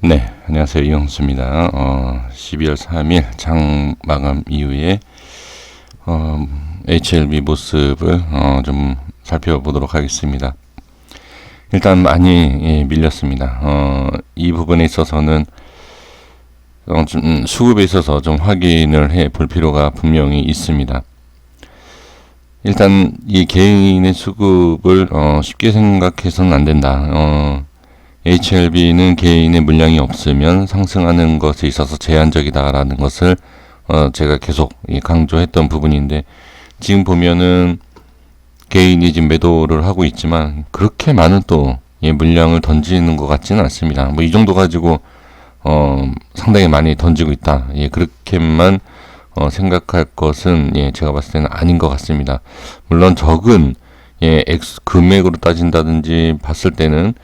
네, 안녕하세요. 이영수입니다. 12월 3일 장 마감 이후에 HLB 모습을 좀 살펴보도록 하겠습니다. 일단 많이 밀렸습니다. 이 부분에 있어서는 좀 수급에 있어서 좀 확인을 해 볼 필요가 분명히 있습니다. 일단 이 개인의 수급을 쉽게 생각해서는 안 된다. HLB는 개인의 물량이 없으면 상승하는 것에 있어서 제한적이다라는 것을 제가 계속 강조했던 부분인데, 지금 보면은 개인이 지금 매도를 하고 있지만 그렇게 많은 또 물량을 던지는 것 같지는 않습니다. 뭐 이 정도 가지고 상당히 많이 던지고 있다, 그렇게만 생각할 것은 제가 봤을 때는 아닌 것 같습니다. 물론 적은 금액으로 따진다든지 봤을 때는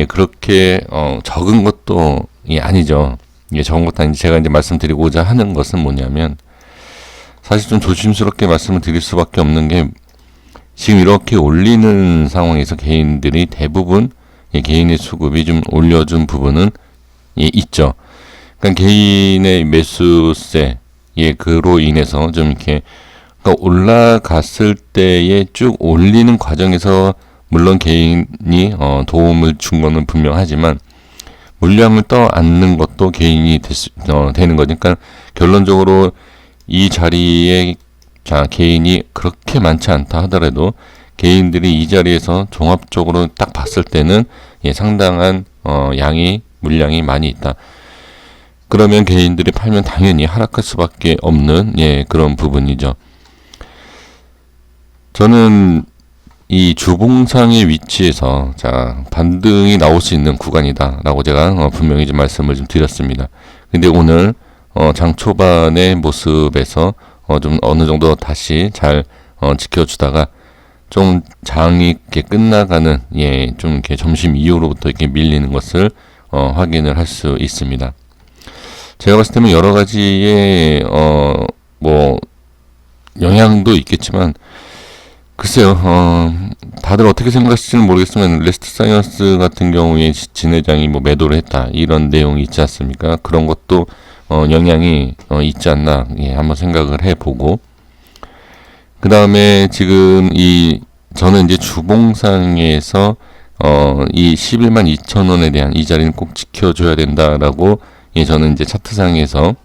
그렇게 적은 것도 아니죠. 적은 것도 아닌데, 제가 이제 말씀드리고자 하는 것은 뭐냐면, 사실 좀 조심스럽게 말씀을 드릴 수밖에 없는 게, 지금 이렇게 올리는 상황에서 개인들이 대부분 개인의 수급이 좀 올려준 부분은 있죠. 그러니까 개인의 매수세 그로 인해서 좀 이렇게, 그러니까 올라갔을 때에 쭉 올리는 과정에서 물론 개인이 도움을 준 거는 분명하지만, 물량을 떠안는 것도 개인이 되는 거니까, 그러니까 결론적으로 이 자리에 개인이 그렇게 많지 않다 하더라도 개인들이 이 자리에서 종합적으로 딱 봤을 때는 상당한 물량이 많이 있다. 그러면 개인들이 팔면 당연히 하락할 수밖에 없는 그런 부분이죠. 저는 이 주봉상의 위치에서 반등이 나올 수 있는 구간이다라고 제가 분명히 좀 말씀을 좀 드렸습니다. 근데 오늘 장 초반의 모습에서 좀 어느 정도 다시 잘 지켜주다가 좀 장이 이렇게 끝나가는 좀 이렇게 점심 이후로부터 이렇게 밀리는 것을 확인을 할 수 있습니다. 제가 봤을 때는 여러 가지의 뭐 영향도 있겠지만, 글쎄요, 다들 어떻게 생각하실지는 모르겠지만, 레스트 사이언스 같은 경우에 진회장이 뭐 매도를 했다, 이런 내용이 있지 않습니까? 그런 것도 영향이 있지 않나, 한번 생각을 해보고, 그 다음에 지금 저는 이제 주봉상에서 이 11만 2천 원에 대한 이 자리는 꼭 지켜줘야 된다라고, 저는 이제 차트상에서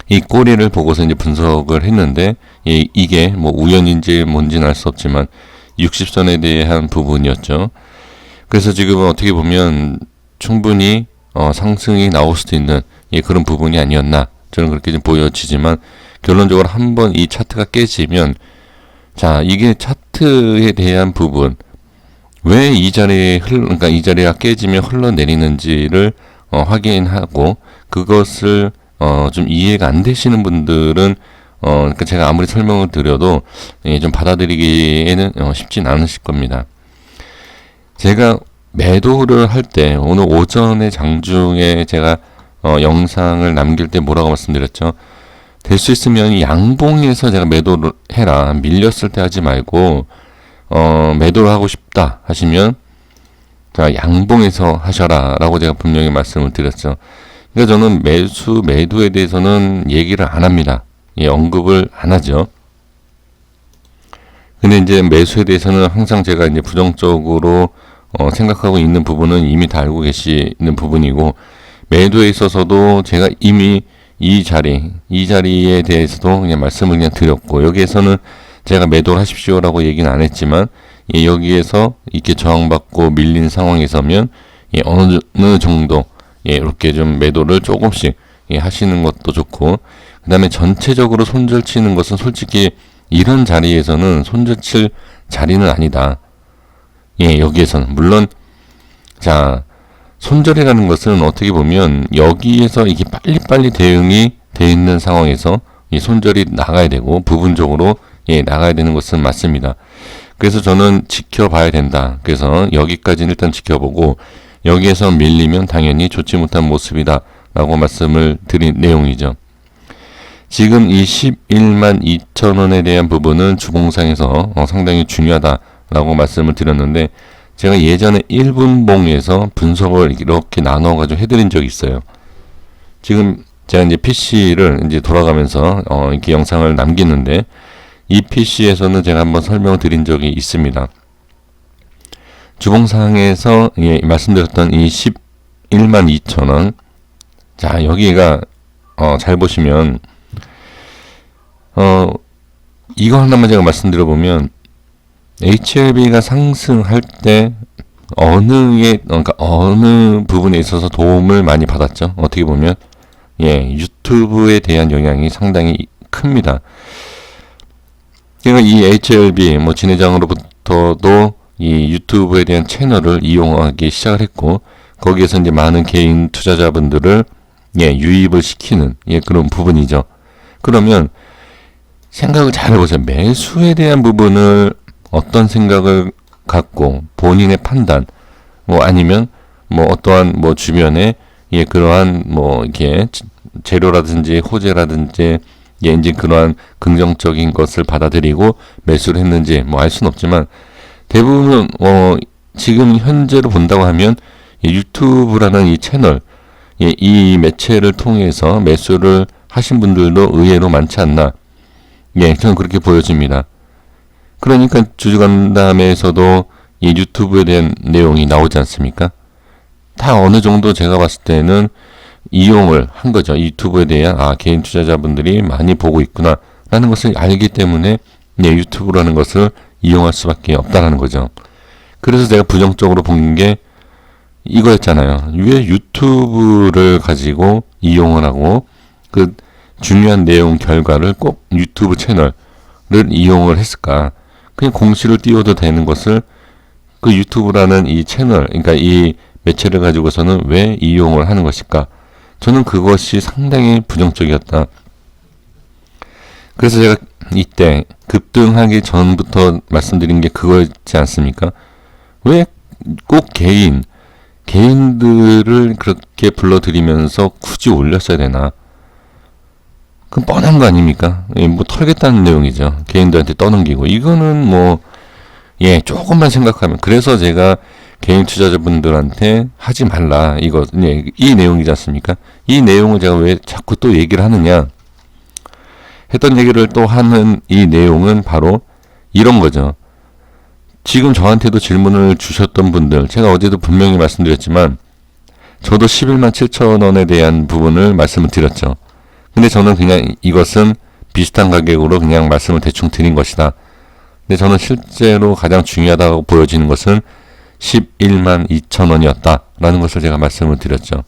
이 꼬리를 보고서 이제 분석을 했는데, 이게 뭐 우연인지 뭔지는 알 수 없지만 60선에 대한 부분이었죠. 그래서 지금은 어떻게 보면 충분히 상승이 나올 수도 있는 그런 부분이 아니었나, 저는 그렇게 좀 보여지지만, 결론적으로 한번 이 차트가 깨지면, 이게 차트에 대한 부분, 왜 이 자리에 그러니까 이 자리가 깨지면 흘러내리는지를 확인하고, 그것을 좀 이해가 안 되시는 분들은 그러니까 제가 아무리 설명을 드려도 좀 받아들이기에는 쉽진 않으실 겁니다. 제가 매도를 할 때, 오늘 오전에 장중에 제가 영상을 남길 때 뭐라고 말씀드렸죠? 될 수 있으면 양봉에서 제가 매도를 해라, 밀렸을 때 하지 말고, 매도를 하고 싶다 하시면 양봉에서 하셔라 라고 제가 분명히 말씀을 드렸죠. 그러니까 저는 매도에 대해서는 얘기를 안 합니다. 언급을 안 하죠. 근데 이제 매수에 대해서는 항상 제가 이제 부정적으로 생각하고 있는 부분은 이미 다 알고 계시는 부분이고, 매도에 있어서도 제가 이미 이 자리에 대해서도 그냥 말씀을 그냥 드렸고, 여기에서는 제가 매도를 하십시오라고 얘기는 안 했지만, 여기에서 이렇게 저항받고 밀린 상황에서면 어느 정도 이렇게 좀 매도를 조금씩 하시는 것도 좋고, 그 다음에 전체적으로 손절 치는 것은 솔직히 이런 자리에서는 손절 칠 자리는 아니다. 여기에서는 물론 손절이라는 것은 어떻게 보면 여기에서 이게 빨리빨리 대응이 돼 있는 상황에서 이 손절이 나가야 되고, 부분적으로 나가야 되는 것은 맞습니다. 그래서 저는 지켜봐야 된다. 그래서 여기까지는 일단 지켜보고, 여기에서 밀리면 당연히 좋지 못한 모습이다 라고 말씀을 드린 내용이죠. 지금 이 11만 2천 원에 대한 부분은 주봉상에서 상당히 중요하다라고 말씀을 드렸는데, 제가 예전에 1분봉에서 분석을 이렇게 나눠가지고 해드린 적이 있어요. 지금 제가 이제 PC를 이제 돌아가면서 이렇게 영상을 남기는데, 이 PC에서는 제가 한번 설명을 드린 적이 있습니다. 주봉상에서 말씀드렸던 이 11만 2천 원. 자, 여기가 잘 보시면 이거 하나만 제가 말씀드려보면, HLB가 상승할 때 그러니까 어느 부분에 있어서 도움을 많이 받았죠. 어떻게 보면 유튜브에 대한 영향이 상당히 큽니다. 그러니까 이 HLB 진 회장으로부터도 이 유튜브에 대한 채널을 이용하기 시작을 했고, 거기에서 이제 많은 개인 투자자분들을 유입을 시키는 그런 부분이죠. 그러면 생각을 잘 해보세요. 매수에 대한 부분을 어떤 생각을 갖고 본인의 판단, 아니면 어떠한 주변에 그러한 이렇게 재료라든지 호재라든지 이제 그러한 긍정적인 것을 받아들이고 매수를 했는지 알 수는 없지만, 대부분은 지금 현재로 본다고 하면 유튜브라는 이 채널, 이 매체를 통해서 매수를 하신 분들도 의외로 많지 않나, 저는 그렇게 보여집니다. 그러니까 주주간담회에서도 이 유튜브에 대한 내용이 나오지 않습니까? 다 어느 정도 제가 봤을 때는 이용을 한 거죠. 유튜브에 대한 개인 투자자분들이 많이 보고 있구나 라는 것을 알기 때문에 유튜브라는 것을 이용할 수밖에 없다라는 거죠. 그래서 제가 부정적으로 본 게 이거였잖아요. 왜 유튜브를 가지고 이용을 하고 그 중요한 내용 결과를 꼭 유튜브 채널을 이용을 했을까? 그냥 공시를 띄워도 되는 것을 그 유튜브라는 이 채널, 그러니까 이 매체를 가지고서는 왜 이용을 하는 것일까? 저는 그것이 상당히 부정적이었다. 그래서 제가 이때 급등하기 전부터 말씀드린 게 그거였지 않습니까? 왜 꼭 개인들을 그렇게 불러들이면서 굳이 올렸어야 되나? 그건 뻔한 거 아닙니까? 털겠다는 내용이죠. 개인들한테 떠넘기고. 이거는 조금만 생각하면. 그래서 제가 개인 투자자분들한테 하지 말라. 이 내용이지 않습니까? 이 내용을 제가 왜 자꾸 또 얘기를 하느냐? 했던 얘기를 또 하는 이 내용은 바로 이런 거죠. 지금 저한테도 질문을 주셨던 분들, 제가 어제도 분명히 말씀드렸지만, 저도 11만 7천 원에 대한 부분을 말씀을 드렸죠. 근데 저는 그냥 이것은 비슷한 가격으로 그냥 말씀을 대충 드린 것이다. 근데 저는 실제로 가장 중요하다고 보여지는 것은 11만 2천 원이었다라는 것을 제가 말씀을 드렸죠.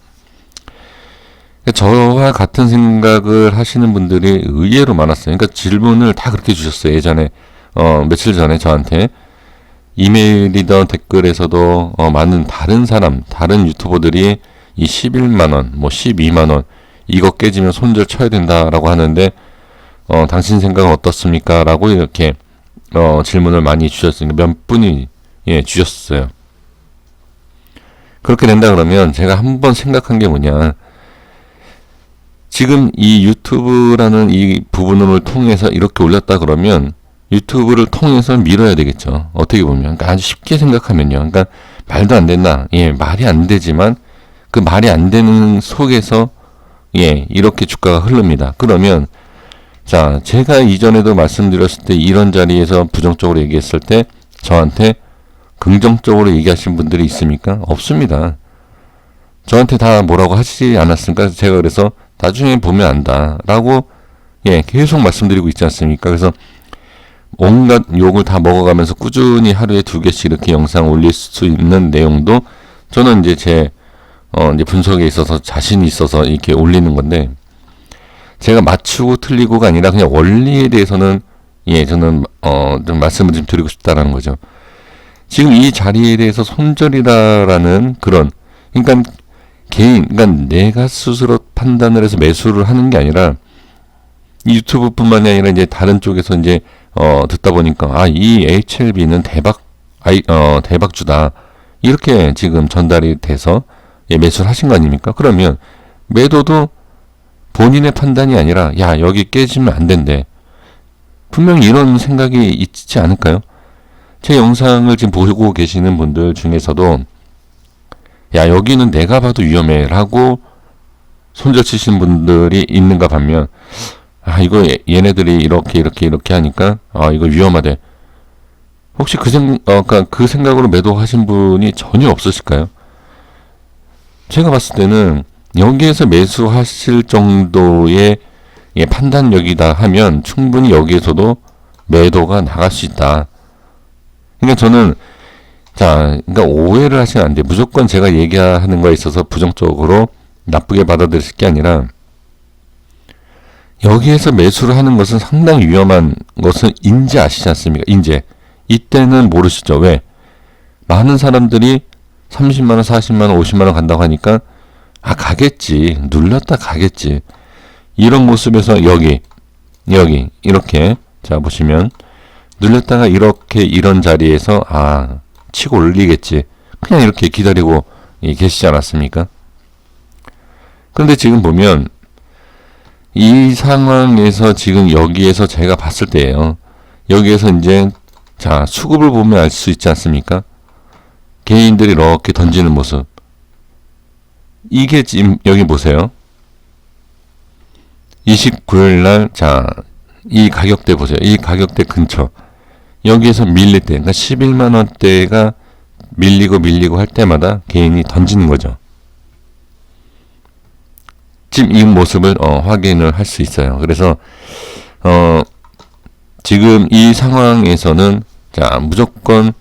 저와 같은 생각을 하시는 분들이 의외로 많았어요. 그러니까 질문을 다 그렇게 주셨어요. 예전에 며칠 전에 저한테 이메일이던 댓글에서도 많은 다른 유튜버들이 이 11만 원, 12만 원 이거 깨지면 손절 쳐야 된다라고 하는데 당신 생각은 어떻습니까? 라고 이렇게 질문을 많이 주셨으니까 몇 분이 주셨어요. 그렇게 된다 그러면 제가 한번 생각한 게 뭐냐, 지금 이 유튜브라는 이 부분을 통해서 이렇게 올렸다 그러면 유튜브를 통해서 밀어야 되겠죠. 어떻게 보면. 그러니까 아주 쉽게 생각하면요. 그러니까 말도 안 된다. 말이 안 되지만 그 말이 안 되는 속에서 이렇게 주가가 흐릅니다. 그러면 자, 제가 이전에도 말씀드렸을 때 이런 자리에서 부정적으로 얘기했을 때 저한테 긍정적으로 얘기하신 분들이 있습니까? 없습니다. 저한테 다 뭐라고 하시지 않았습니까? 제가 그래서 나중에 보면 안다 라고 계속 말씀드리고 있지 않습니까? 그래서 온갖 욕을 다 먹어가면서 꾸준히 하루에 2개씩 이렇게 영상 올릴 수 있는 내용도 저는 이제 제 이제 분석에 있어서 자신이 있어서 이렇게 올리는 건데, 제가 맞추고 틀리고가 아니라 그냥 원리에 대해서는 저는 좀 말씀을 좀 드리고 싶다라는 거죠. 지금 이 자리에 대해서 손절이다라는 그런, 그러니까 그러니까 내가 스스로 판단을 해서 매수를 하는 게 아니라 유튜브뿐만이 아니라 이제 다른 쪽에서 이제 듣다 보니까 이 HLB는 대박주다 이렇게 지금 전달이 돼서 매수를 하신 거 아닙니까? 그러면 매도도 본인의 판단이 아니라 여기 깨지면 안 된대. 분명히 이런 생각이 있지 않을까요? 제 영상을 지금 보고 계시는 분들 중에서도 야, 여기는 내가 봐도 위험해 라고 손절 치신 분들이 있는가 반면, 아, 이거 얘네들이 이렇게 하니까 이거 위험하대. 혹시 그러니까 그 생각으로 매도하신 분이 전혀 없으실까요? 제가 봤을 때는 여기에서 매수하실 정도의 판단력이다 하면 충분히 여기에서도 매도가 나갈 수 있다. 그러니까 저는, 그러니까 오해를 하시면 안 돼요. 무조건 제가 얘기하는 거에 있어서 부정적으로 나쁘게 받아들이실 게 아니라, 여기에서 매수를 하는 것은 상당히 위험한 것은 아시지 않습니까? 이때는 모르시죠. 왜? 많은 사람들이 30만원, 40만원, 50만원 간다고 하니까, 가겠지. 눌렸다 가겠지. 이런 모습에서 여기, 이렇게, 자, 보시면, 눌렸다가 이런 자리에서, 치고 올리겠지. 그냥 이렇게 기다리고 계시지 않았습니까? 그런데 지금 보면, 이 상황에서 지금 여기에서 제가 봤을 때예요. 여기에서 이제, 수급을 보면 알 수 있지 않습니까? 개인들이 이렇게 던지는 모습. 이게 지금 여기 보세요. 29일 날, 이 가격대 보세요. 이 가격대 근처. 여기에서 밀릴 때, 그러니까 11만원대가 밀리고 할 때마다 개인이 던지는 거죠. 지금 이 모습을 확인을 할 수 있어요. 그래서 지금 이 상황에서는 무조건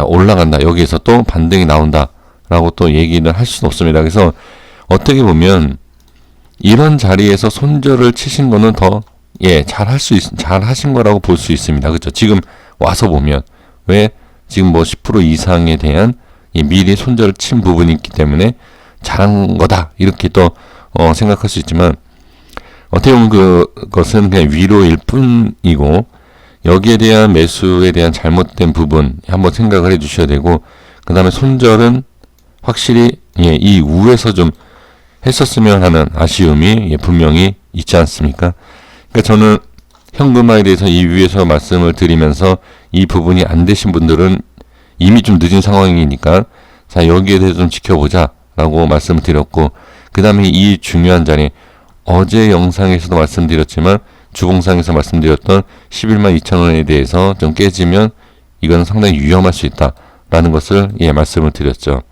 올라간다. 여기에서 또 반등이 나온다. 라고 또 얘기를 할 수는 없습니다. 그래서 어떻게 보면 이런 자리에서 손절을 치신 거는 더 잘 하신 거라고 볼 수 있습니다. 그렇죠? 지금 와서 보면 왜 지금 뭐 10% 이상에 대한 미리 손절을 친 부분이 있기 때문에 잘한 거다. 이렇게 또 생각할 수 있지만 어떻게 보면 그것은 그냥 위로일 뿐이고 여기에 대한 매수에 대한 잘못된 부분 한번 생각을 해 주셔야 되고 그 다음에 손절은 확실히 이 우에서 좀 했었으면 하는 아쉬움이 분명히 있지 않습니까? 그러니까 저는 현금화에 대해서 이 위에서 말씀을 드리면서 이 부분이 안 되신 분들은 이미 좀 늦은 상황이니까 여기에 대해서 좀 지켜보자 라고 말씀을 드렸고 그 다음에 이 중요한 자리 어제 영상에서도 말씀드렸지만 주봉상에서 말씀드렸던 11만 2천원에 대해서 좀 깨지면 이건 상당히 위험할 수 있다 라는 것을 말씀을 드렸죠.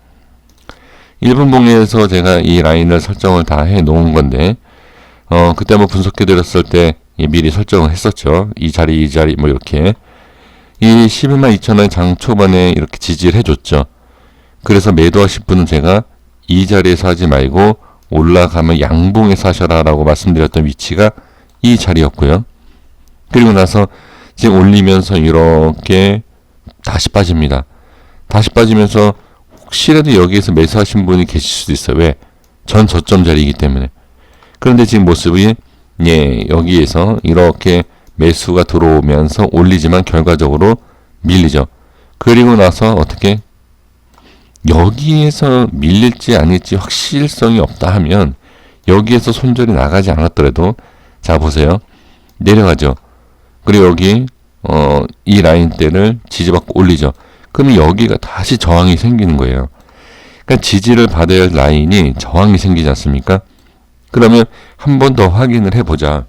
1분 봉에서 제가 이 라인을 설정을 다 해 놓은 건데 그때 한번 분석해 드렸을 때 미리 설정을 했었죠. 이 자리 뭐 이렇게 이 11만 2천원 장 초반에 이렇게 지지를 해줬죠. 그래서 매도하실 분은 제가 이 자리에서 하지 말고 올라가면 양봉에서 하셔라 라고 말씀드렸던 위치가 이 자리였고요. 그리고 나서 지금 올리면서 이렇게 다시 빠집니다. 다시 빠지면서 혹시라도 여기에서 매수하신 분이 계실 수도 있어요. 왜? 전 저점 자리이기 때문에. 그런데 지금 모습이 여기에서 이렇게 매수가 들어오면서 올리지만 결과적으로 밀리죠. 그리고 나서 어떻게 여기에서 밀릴지 아닐지 확실성이 없다 하면 여기에서 손절이 나가지 않았더라도 보세요. 내려가죠. 그리고 여기 이 라인대를 지지받고 올리죠. 그러면 여기가 다시 저항이 생기는 거예요. 그러니까 지지를 받아야 할 라인이 저항이 생기지 않습니까? 그러면 한 번 더 확인을 해보자.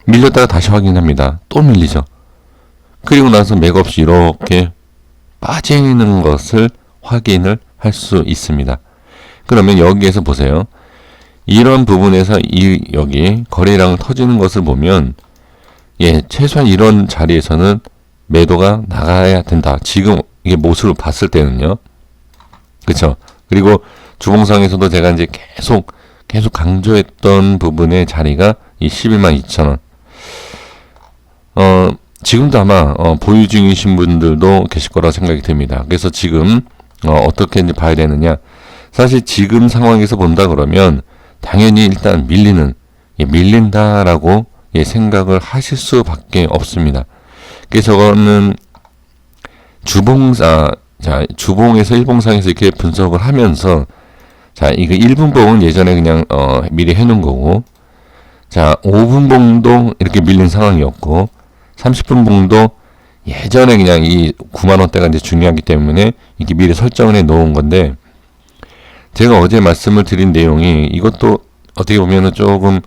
밀렸다가 다시 확인합니다. 또 밀리죠. 그리고 나서 맥없이 이렇게 빠지는 것을 확인을 할 수 있습니다. 그러면 여기에서 보세요. 이런 부분에서 여기 거래량을 터지는 것을 보면 최소한 이런 자리에서는 매도가 나가야 된다. 지금 이게 모습을 봤을 때는요. 그렇죠? 그리고 주봉상에서도 제가 이제 계속 강조했던 부분의 자리가 이 11만 2천원. 지금도 아마 보유 중이신 분들도 계실 거라고 생각이 됩니다. 그래서 지금 어떻게 이제 봐야 되느냐? 사실 지금 상황에서 본다 그러면 당연히 일단 밀린다라고 생각을 하실 수밖에 없습니다. 그래서 저거는 주봉에서 일봉상에서 이렇게 분석을 하면서 이거 1분 봉은 예전에 그냥 미리 해놓은 거고 5분 봉도 이렇게 밀린 상황이었고 30분 봉도 예전에 그냥 이 9만 원대가 이제 중요하기 때문에 이렇게 미리 설정을 해 놓은 건데, 제가 어제 말씀을 드린 내용이 이것도 어떻게 보면은 조금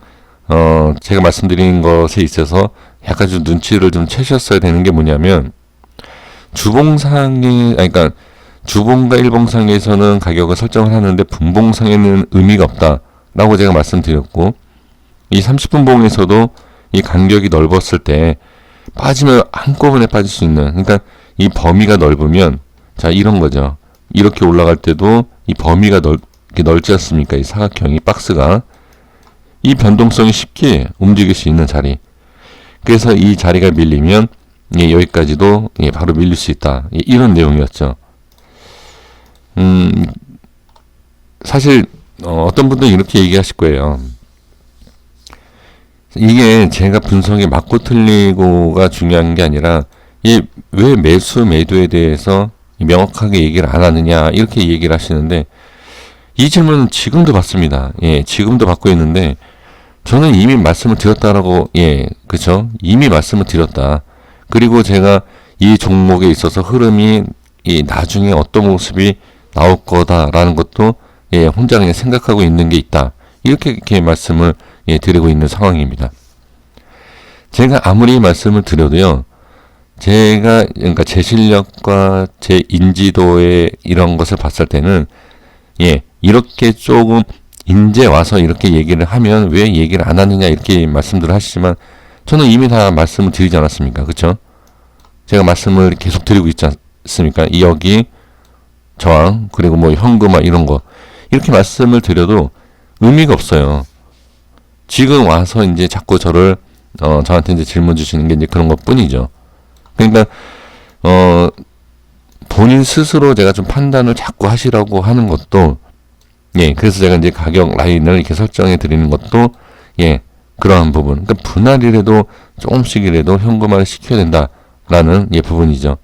제가 말씀드린 것에 있어서 약간 좀 눈치를 좀 채셨어야 되는 게 뭐냐면, 주봉상이 그러니까 주봉과 일봉상에서는 가격을 설정을 하는데 분봉상에는 의미가 없다라고 제가 말씀드렸고, 이 30분 봉에서도 이 간격이 넓었을 때 빠지면 한꺼번에 빠질 수 있는, 그러니까 이 범위가 넓으면, 자 이런 거죠. 이렇게 올라갈 때도 이 범위가 넓지 않습니까? 이 사각형이 박스가 이 변동성이 쉽게 움직일 수 있는 자리. 그래서 이 자리가 밀리면 여기까지도 바로 밀릴 수 있다. 이런 내용이었죠. 사실 어떤 분들은 이렇게 얘기하실 거예요. 이게 제가 분석에 맞고 틀리고가 중요한 게 아니라 왜 매수 매도에 대해서 명확하게 얘기를 안 하느냐 이렇게 얘기를 하시는데, 이 질문은 지금도 받습니다. 지금도 받고 있는데, 저는 이미 말씀을 드렸다라고, 그쵸? 이미 말씀을 드렸다. 그리고 제가 이 종목에 있어서 흐름이 나중에 어떤 모습이 나올 거다라는 것도 혼자 그냥 생각하고 있는 게 있다. 이렇게 말씀을 드리고 있는 상황입니다. 제가 아무리 말씀을 드려도요, 그러니까 제 실력과 제 인지도의 이런 것을 봤을 때는, 이렇게 조금 이제 와서 이렇게 얘기를 하면 왜 얘기를 안 하느냐 이렇게 말씀들을 하시지만, 저는 이미 다 말씀을 드리지 않았습니까? 그쵸? 제가 말씀을 계속 드리고 있지 않습니까? 여기 저항, 그리고 뭐 현금화 이런 거 이렇게 말씀을 드려도 의미가 없어요. 지금 와서 이제 자꾸 저한테 이제 질문 주시는 게 이제 그런 것 뿐이죠. 그러니까 본인 스스로 제가 좀 판단을 자꾸 하시라고 하는 것도, 그래서 제가 이제 가격 라인을 이렇게 설정해 드리는 것도, 그러한 부분. 그러니까 분할이라도 조금씩이라도 현금화를 시켜야 된다라는 부분이죠.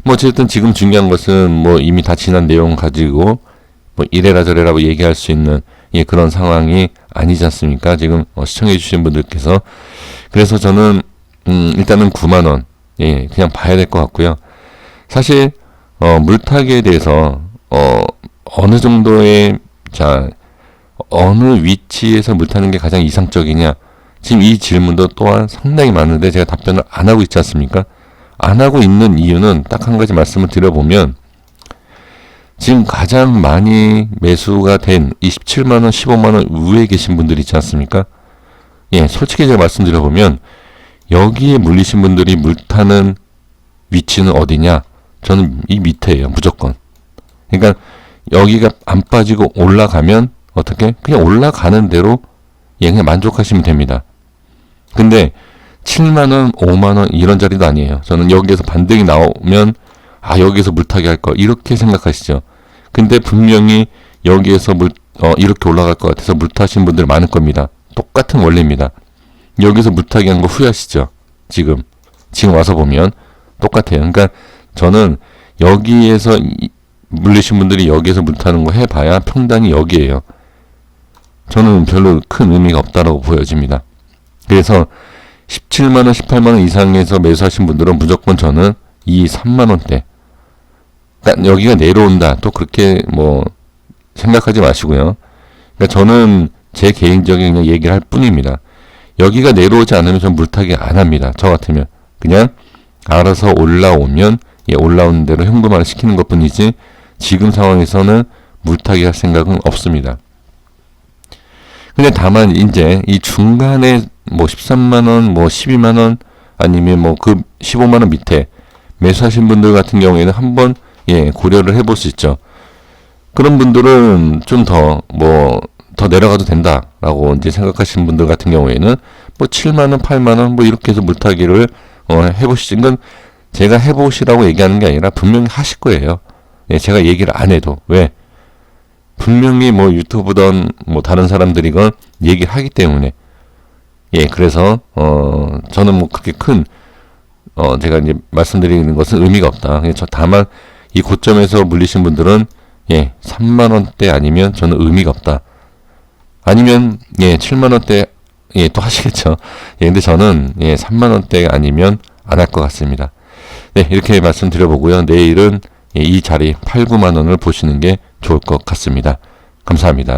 뭐 어쨌든 지금 중요한 것은 뭐 이미 다 지난 내용 가지고 뭐 이래라 저래라 얘기할 수 있는 그런 상황이 아니지 않습니까? 지금 시청해 주신 분들께서. 그래서 저는 일단은 9만 원 그냥 봐야 될 것 같고요. 사실 물타기에 대해서 어느 정도의 어느 위치에서 물타는 게 가장 이상적이냐, 지금 이 질문도 또한 상당히 많은데 제가 답변을 안 하고 있지 않습니까? 안 하고 있는 이유는 딱 한 가지 말씀을 드려보면, 지금 가장 많이 매수가 된 27만원, 15만원 위에 계신 분들이 있지 않습니까? 솔직히 제가 말씀드려보면, 여기에 물리신 분들이 물타는 위치는 어디냐? 저는 이 밑에예요, 무조건. 그러니까 여기가 안 빠지고 올라가면 어떻게? 그냥 올라가는 대로 그냥 만족하시면 됩니다. 근데 7만원, 5만원 이런 자리도 아니에요. 저는 여기에서 반등이 나오면 여기에서 물타기 할 거 이렇게 생각하시죠. 근데 분명히 여기에서 이렇게 올라갈 것 같아서 물타신 분들 많을 겁니다. 똑같은 원리입니다. 여기서 물타기 한 거 후회하시죠. 지금 와서 보면 똑같아요. 그러니까 저는 여기에서 물리신 분들이 여기에서 물타는 거 해봐야 평단이 여기에요. 저는 별로 큰 의미가 없다라고 보여집니다. 그래서 17만원, 18만원 이상에서 매수하신 분들은 무조건 저는 이 3만원대. 그러니까 여기가 내려온다. 또 그렇게 뭐 생각하지 마시고요. 그러니까 저는 제 개인적인 그냥 얘기를 할 뿐입니다. 여기가 내려오지 않으면 전 물타기 안 합니다. 저 같으면. 그냥 알아서 올라오면 올라오는 대로 현금화를 시키는 것 뿐이지, 지금 상황에서는 물타기 할 생각은 없습니다. 근데 다만 이제 이 중간에 뭐 13만원, 뭐 12만원 아니면 뭐 그 15만원 밑에 매수하신 분들 같은 경우에는 한번 고려를 해볼 수 있죠. 그런 분들은 좀 더 내려가도 된다라고 이제 생각하시는 분들 같은 경우에는 뭐 7만원, 8만원 뭐 이렇게 해서 물타기를 해보시죠. 이건 제가 해보시라고 얘기하는 게 아니라 분명히 하실 거예요. 제가 얘기를 안 해도. 왜? 분명히 뭐 유튜브든 뭐 다른 사람들이건 얘기를 하기 때문에. 그래서 저는 뭐 그렇게 큰 제가 이제 말씀드리는 것은 의미가 없다. 저 다만 이 고점에서 물리신 분들은 3만 원대 아니면 저는 의미가 없다. 아니면 7만 원대 또 하시겠죠. 근데 저는 3만 원대 아니면 안 할 것 같습니다. 네, 이렇게 말씀드려보고요. 내일은 이 자리 8, 9만 원을 보시는 게 좋을 것 같습니다. 감사합니다.